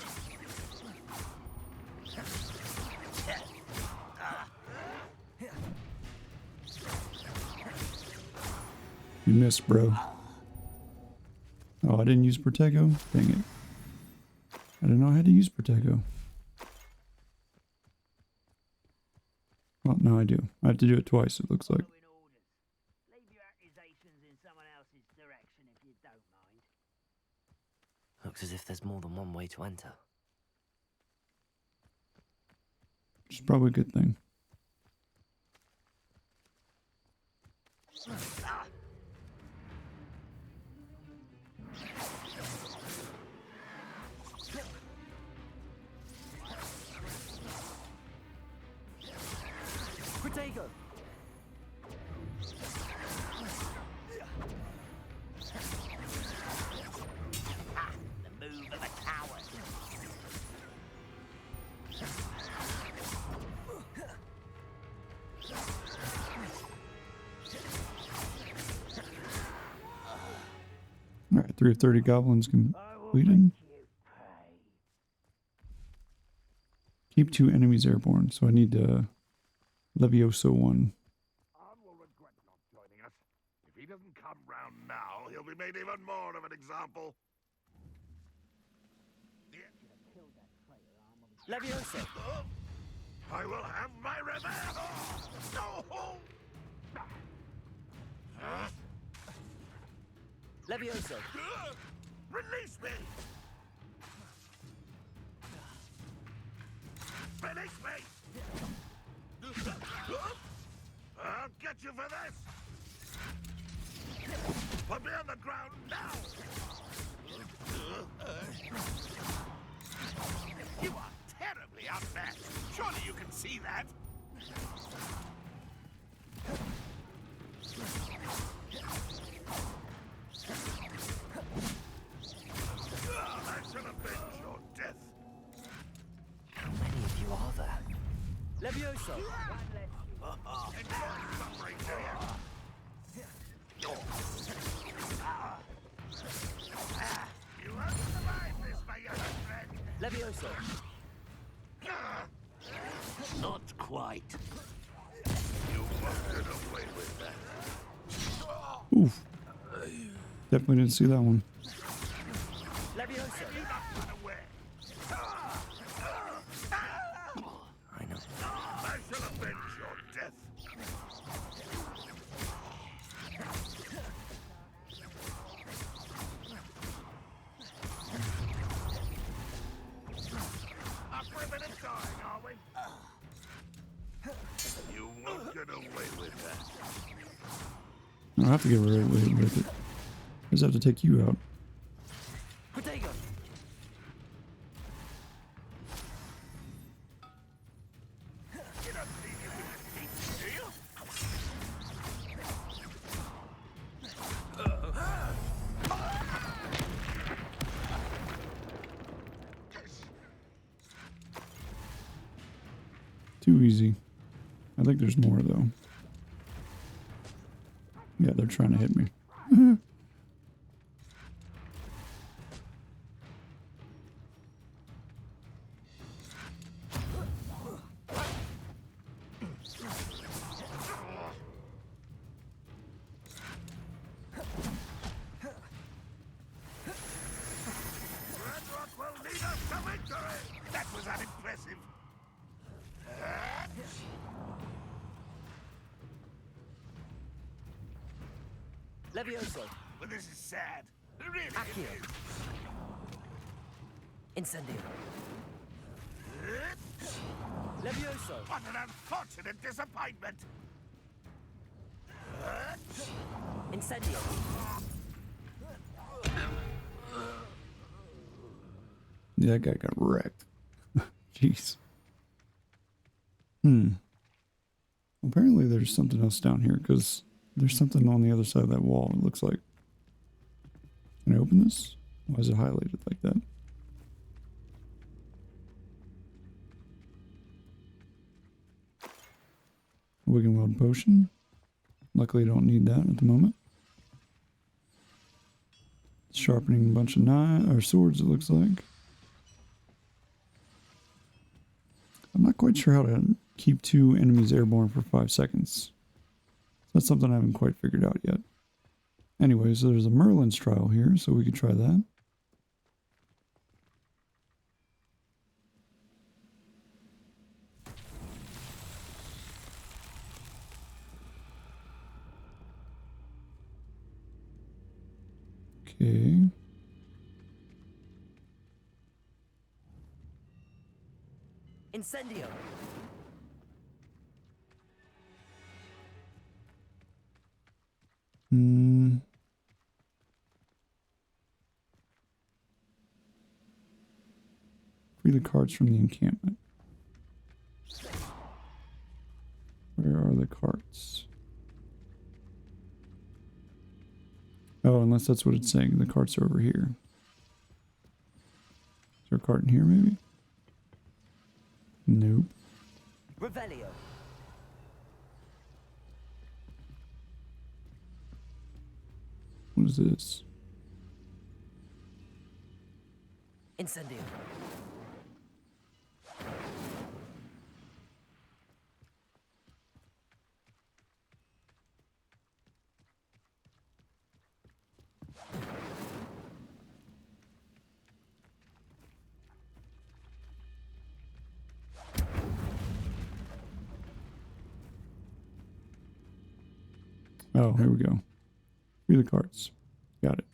Speaker 1: You missed, bro. Oh, I didn't use Protego? Dang it. I didn't know how to use Protego. Well, no, I do. I have to do it twice, it looks like.
Speaker 9: Leave your accusations in someone else's direction if you don't mind.
Speaker 5: Looks as if there's more than one way to enter.
Speaker 1: Which is probably a good thing.
Speaker 4: Protego!
Speaker 9: The move of a coward.
Speaker 1: Alright, 3 of 30 goblins completed. Keep 2 enemies airborne, so I need to Levioso 1.
Speaker 10: Arn will regret not joining us. If he doesn't come round now, he'll be made even more of an example.
Speaker 4: Leviosa!
Speaker 10: I will have my revenge! No!
Speaker 4: Leviosa!
Speaker 10: Release me! Finish me! I'll get you for this! Put me on the ground now! You are terribly outmatched! Surely you can see that! I shall avenge your death!
Speaker 5: How many
Speaker 4: Levioso!
Speaker 10: You won't survive this, my young friend.
Speaker 4: Levioso!
Speaker 7: Not quite.
Speaker 10: You won't get away with that.
Speaker 1: Oof. Definitely didn't see that one.
Speaker 4: Levioso!
Speaker 10: Run away.
Speaker 5: I know.
Speaker 10: I shall avenge your death. After a minute dying, are we? You won't get away with that.
Speaker 1: I don't have to get away with it. I just have to take you out.
Speaker 4: Protego!
Speaker 10: You don't think you can defeat me, do you?
Speaker 1: Too easy. I think there's more though. Yeah, they're trying to hit me.
Speaker 10: Ranrock will lead us to victory! That was unimpressive.
Speaker 4: Levioso!
Speaker 10: Well, this is sad. Really, it
Speaker 4: Accio!
Speaker 10: is.
Speaker 4: Incendio! Levioso!
Speaker 10: What an unfortunate disappointment.
Speaker 4: Incendio!
Speaker 1: Yeah, that guy got wrecked. Jeez. Apparently there's something else down here, because there's something on the other side of that wall, it looks like. Can I open this? Why is it highlighted like that? Wigan Weld potion. Luckily I don't need that at the moment. Sharpening a bunch of swords, it looks like. I'm not quite sure how to keep 2 enemies airborne for 5 seconds. That's something I haven't quite figured out yet. Anyways, there's a Merlin's Trial here, so we could try that. Okay.
Speaker 4: Incendio!
Speaker 1: Free the carts from the encampment. Where are the carts? Oh, unless that's what it's saying. The carts are over here. Is there a cart in here, maybe? Nope.
Speaker 4: Revelio!
Speaker 1: What is this?
Speaker 4: Incendio!
Speaker 1: Oh, here we go. Free the carts. Got it.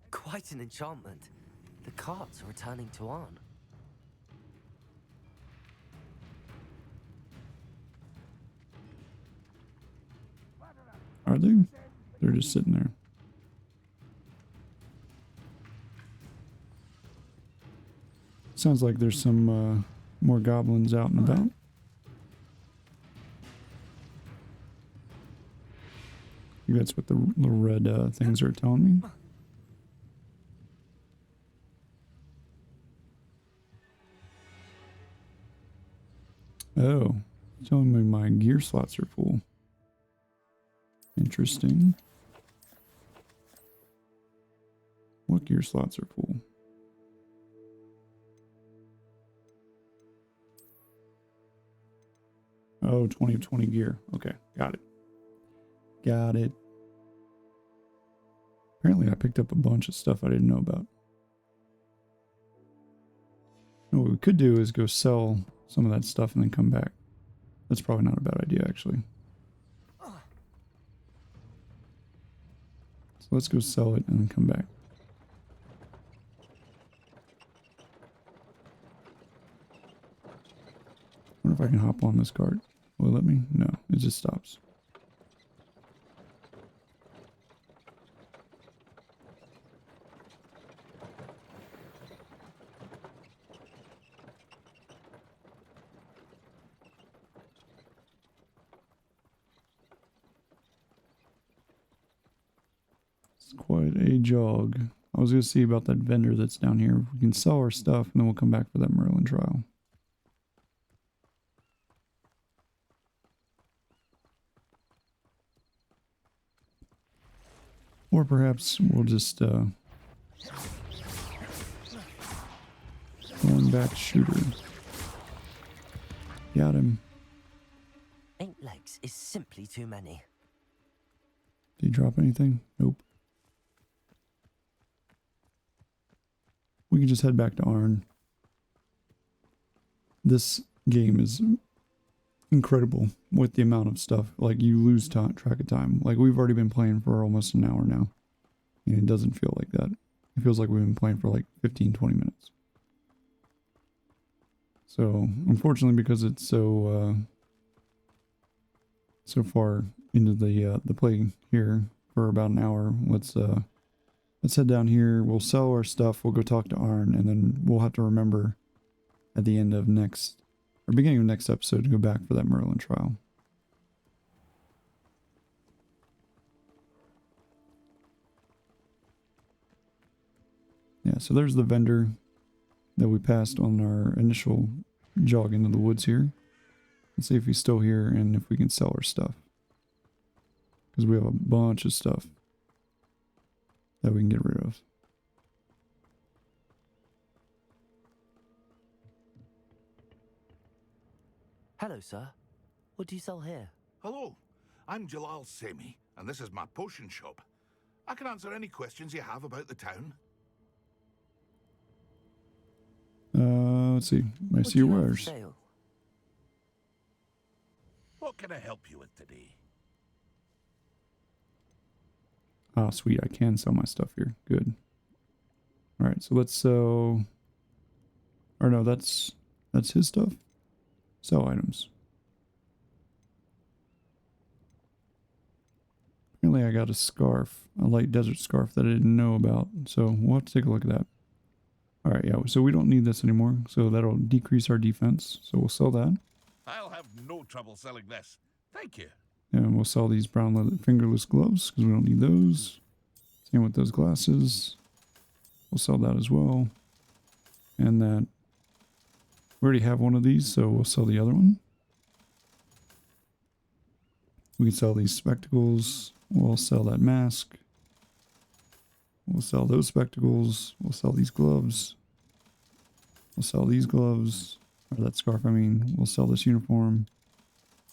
Speaker 5: Quite an enchantment. The carts are returning to Arn.
Speaker 1: Are they? They're just sitting there. Sounds like there's some more goblins out and about. I think that's what the little red things are telling me. Oh, it's telling me my gear slots are full. Interesting. What gear slots are full? Oh, 20 gear. Okay, got it. Got it. Apparently I picked up a bunch of stuff I didn't know about. What we could do is go sell some of that stuff and then come back. That's probably not a bad idea, actually. So let's go sell it and then come back. I wonder if I can hop on this cart. Will it let me? No, it just stops. It's quite a jog. I was going to see about that vendor that's down here. We can sell our stuff and then we'll come back for that Merlin trial. Or perhaps we'll just going back shooter. Got him.
Speaker 5: 8 legs is simply too many.
Speaker 1: Did he drop anything? Nope. We can just head back to Arn. This game is incredible with the amount of stuff. Like, you lose track of time. Like, we've already been playing for almost an hour now. And it doesn't feel like that. It feels like we've been playing for like 15, 20 minutes. So, unfortunately, because it's so far into the play here for about an hour, let's head down here. We'll sell our stuff. We'll go talk to Arn, and then we'll have to remember at the end of beginning of next episode to go back for that Merlin trial. Yeah, so there's the vendor that we passed on our initial jog into the woods here. Let's see if he's still here and if we can sell our stuff. Because we have a bunch of stuff that we can get rid of.
Speaker 5: Hello, sir. What do you sell here?
Speaker 10: Hello, I'm Jalal Semi, and this is my potion shop. I can answer any questions you have about the town.
Speaker 1: Let's see. I see your wares.
Speaker 10: What can I help you with today?
Speaker 1: Ah, sweet. I can sell my stuff here. Good. Alright, so let's sell... Or no, that's his stuff. Sell items. Apparently I got a scarf. A light desert scarf that I didn't know about. So we'll have to take a look at that. Alright, yeah. So we don't need this anymore. So that'll decrease our defense. So we'll sell that.
Speaker 10: I'll have no trouble selling this. Thank you.
Speaker 1: And we'll sell these brown leather fingerless gloves because we don't need those. Same with those glasses. We'll sell that as well. And that. We already have one of these, so we'll sell the other one. We can sell these spectacles. We'll sell that mask. We'll sell those spectacles. We'll sell these gloves. We'll sell these gloves. Or that scarf, I mean. We'll sell this uniform.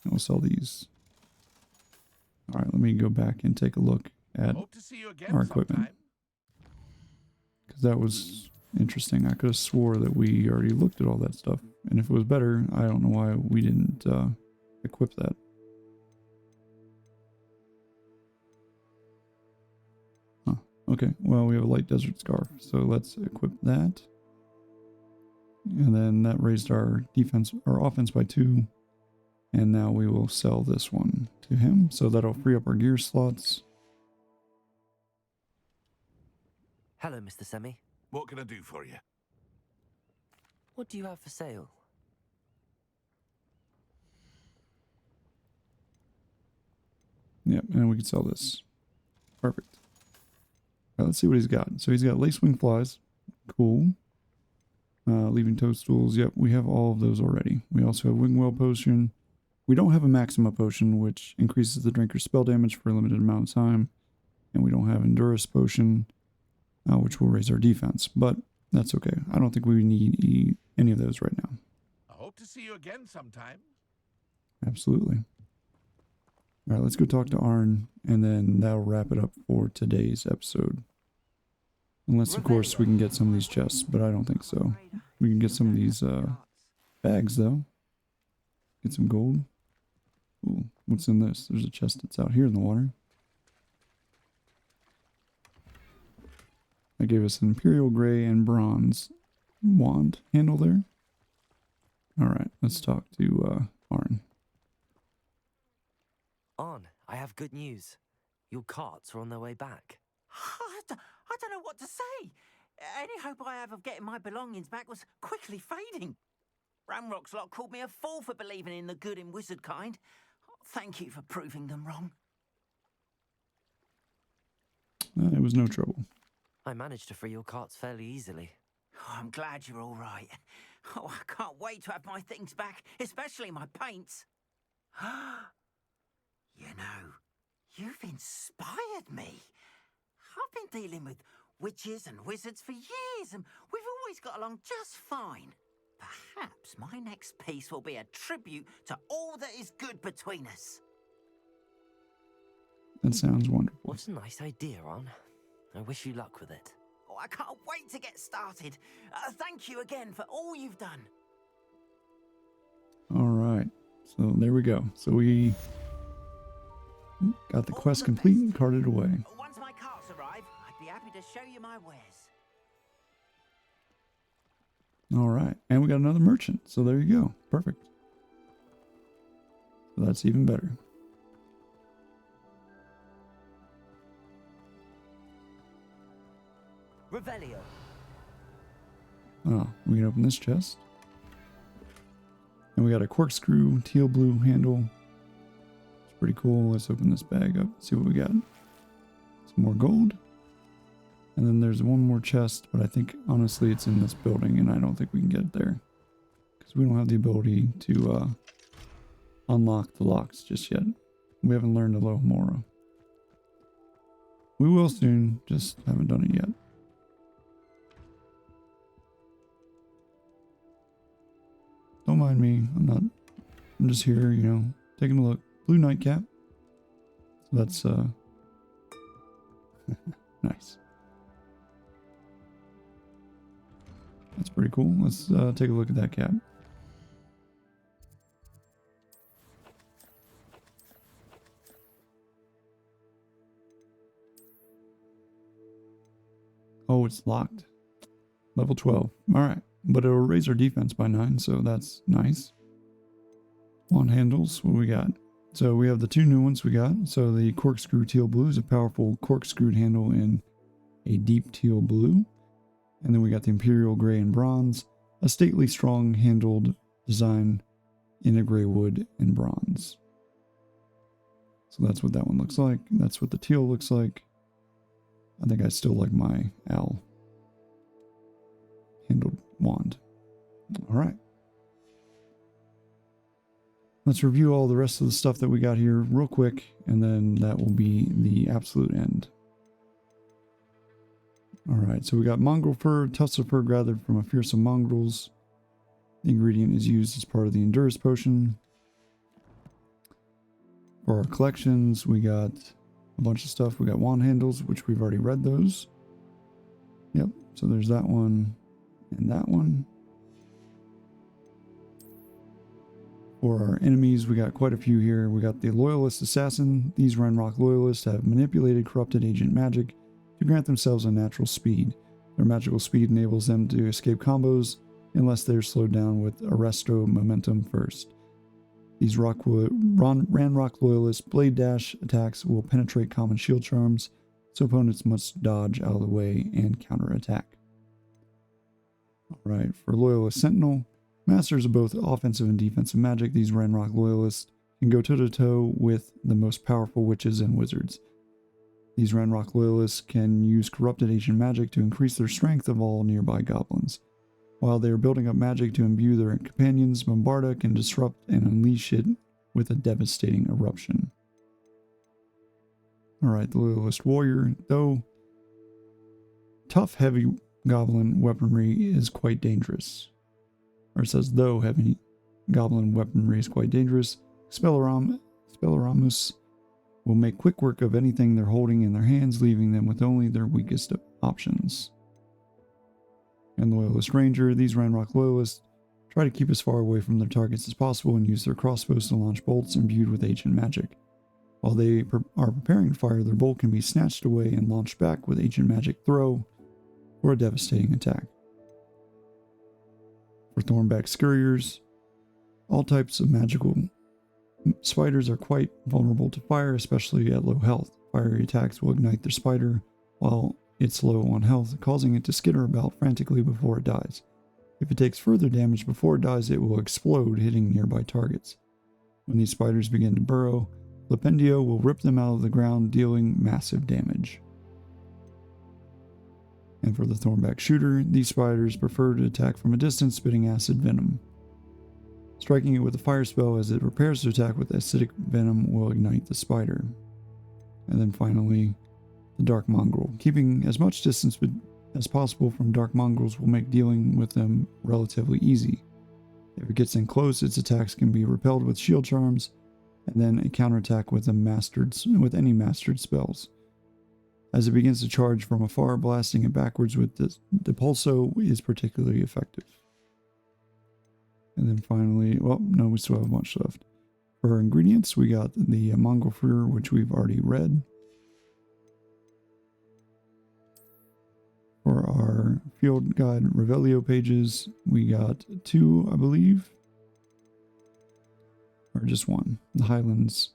Speaker 1: And we'll sell these. Alright, let me go back and take a look at our equipment. Because that was interesting. I could have swore that we already looked at all that stuff. And if it was better, I don't know why we didn't equip that. Huh. Okay, well, we have a light desert scarf. So let's equip that. And then that raised our offense by 2. And now we will sell this one to him. So that'll free up our gear slots.
Speaker 5: Hello, Mr. Semi.
Speaker 10: What can I do for you?
Speaker 5: What do you have for sale?
Speaker 1: Yep, and we can sell this. Perfect. All right, let's see what he's got. So he's got lace wing flies. Cool. Leaving toadstools. Yep, we have all of those already. We also have Wingwell Potion. We don't have a Maxima Potion, which increases the drinker's spell damage for a limited amount of time. And we don't have Endurance Potion, which will raise our defense. But that's okay. I don't think we need any of those right now.
Speaker 10: I hope to see you again sometime.
Speaker 1: Absolutely. All right, let's go talk to Arn, and then that'll wrap it up for today's episode. Unless, of course, we can get some of these chests, but I don't think so. We can get some of these bags, though. Get some gold. Ooh, what's in this? There's a chest that's out here in the water. That gave us an Imperial Gray and Bronze wand handle there. Alright, let's talk to Arn.
Speaker 5: Arn, I have good news. Your carts are on their way back.
Speaker 9: I don't know what to say. Any hope I have of getting my belongings back was quickly fading. Ranrock's lot called me a fool for believing in the good in wizard kind. Thank you for proving them wrong.
Speaker 1: It was no trouble.
Speaker 5: I managed to free your carts fairly easily.
Speaker 9: Oh, I'm glad you're all right. Oh, I can't wait to have my things back, especially my paints. You know, you've inspired me. I've been dealing with witches and wizards for years, and we've always got along just fine. Perhaps my next piece will be a tribute to all that is good between us.
Speaker 1: That sounds wonderful.
Speaker 5: What a nice idea, Arn. I wish you luck with it.
Speaker 9: Oh, I can't wait to get started. Thank you again for all you've done.
Speaker 1: Alright, so there we go. So we got the quest complete and carted away.
Speaker 9: Once my carts arrive, I'd be happy to show you my wares.
Speaker 1: Alright, and we got another merchant, so there you go. Perfect. So that's even better.
Speaker 4: Revelio.
Speaker 1: Oh, we can open this chest. And we got a corkscrew teal blue handle. It's pretty cool. Let's open this bag up, see what we got. Some more gold. And then there's one more chest, but I think honestly it's in this building and I don't think we can get it there. Because we don't have the ability to unlock the locks just yet. We haven't learned Alohomora. We will soon, just haven't done it yet. Don't mind me, I'm just here, you know, taking a look. Blue nightcap. So that's, nice. That's pretty cool. Let's take a look at that cap. Oh, it's locked. Level 12. Alright. But it'll raise our defense by 9, so that's nice. Wand handles, what we got? So we have the two new ones we got. So the corkscrew teal blue is a powerful corkscrewed handle in a deep teal blue. And then we got the Imperial Gray and Bronze, a stately strong handled design in a gray wood and bronze. So that's what that one looks like. That's what the teal looks like. I think I still like my owl handled wand. Alright. Let's review all the rest of the stuff that we got here real quick, and then that will be the absolute end. Alright, so we got mongrel fur, tufts of fur gathered from a fearsome mongrels. The ingredient is used as part of the Endurance Potion. For our collections, we got a bunch of stuff. We got wand handles, which we've already read those. Yep, so there's that one and that one. For our enemies, we got quite a few here. We got the Loyalist Assassin. These Ranrock Loyalists have manipulated corrupted agent magic to grant themselves a natural speed. Their magical speed enables them to escape combos unless they're slowed down with Arresto Momentum first. These Ranrock Loyalist Blade Dash attacks will penetrate common shield charms, so opponents must dodge out of the way and counterattack. Alright, for Loyalist Sentinel, masters of both offensive and defensive magic, these Ranrock Loyalists can go toe-to-toe with the most powerful witches and wizards. These Ranrock Loyalists can use corrupted ancient magic to increase their strength of all nearby goblins. While they are building up magic to imbue their companions, Bombarda can disrupt and unleash it with a devastating eruption. Alright, the Loyalist Warrior, though tough heavy goblin weaponry is quite dangerous. Or it says, though heavy goblin weaponry is quite dangerous, Expelliarmus will make quick work of anything they're holding in their hands, leaving them with only their weakest options. And Loyalist Ranger, these Ranrock Loyalists try to keep as far away from their targets as possible and use their crossbows to launch bolts imbued with ancient magic. While they are preparing to fire, their bolt can be snatched away and launched back with ancient magic throw for a devastating attack. For Thornback Scurriers, all types of magical spiders are quite vulnerable to fire, especially at low health. Fiery attacks will ignite their spider while it's low on health, causing it to skitter about frantically before it dies. If it takes further damage before it dies, it will explode, hitting nearby targets. When these spiders begin to burrow, Lependio will rip them out of the ground, dealing massive damage. And for the Thornback Shooter, these spiders prefer to attack from a distance, spitting acid venom. Striking it with a fire spell as it prepares to attack with acidic venom will ignite the spider. And then finally, the Dark Mongrel. Keeping as much distance as possible from Dark Mongrels will make dealing with them relatively easy. If it gets in close, its attacks can be repelled with shield charms, and then a counterattack with any mastered spells. As it begins to charge from afar, blasting it backwards with the Depulso is particularly effective. And then finally, well, no, we still have a bunch left. For our ingredients, we got the Mongrel Fruiter, which we've already read. For our field guide Revelio pages, we got 2, I believe. Or just 1. The Highlands.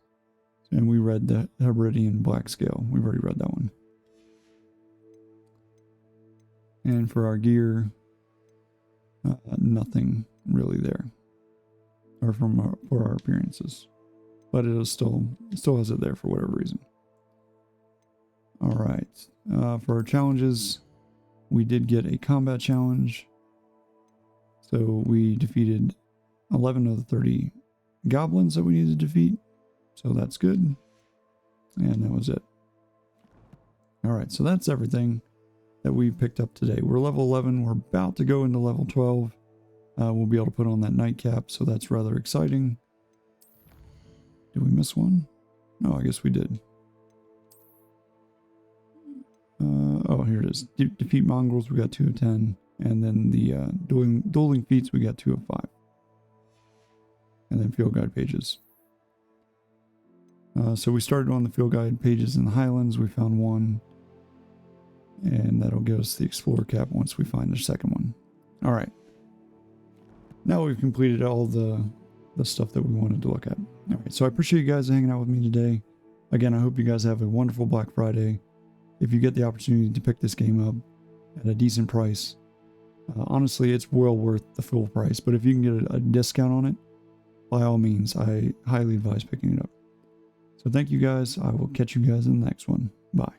Speaker 1: And we read the Hebridean Black Scale. We've already read that one. And for our gear, nothing really there. Or for our appearances. But it still has it there for whatever reason. Alright. For our challenges, we did get a combat challenge. So we defeated 11 of the 30 goblins that we needed to defeat. So that's good. And that was it. Alright, so that's everything that we picked up today. We're level 11. We're about to go into level 12. We'll be able to put on that nightcap, so that's rather exciting. Did we miss one? No, I guess we did. Oh, here it is. Defeat mongrels, we got 2 of 10. And then the dueling feats, we got 2 of 5. And then field guide pages. So we started on the field guide pages in the Highlands. We found 1. And that'll give us the Explorer cap once we find the second one. Alright. Now we've completed all the stuff that we wanted to look at. Alright, so I appreciate you guys hanging out with me today. Again, I hope you guys have a wonderful Black Friday. If you get the opportunity to pick this game up at a decent price, honestly, it's well worth the full price. But if you can get a discount on it, by all means, I highly advise picking it up. So thank you guys. I will catch you guys in the next one. Bye.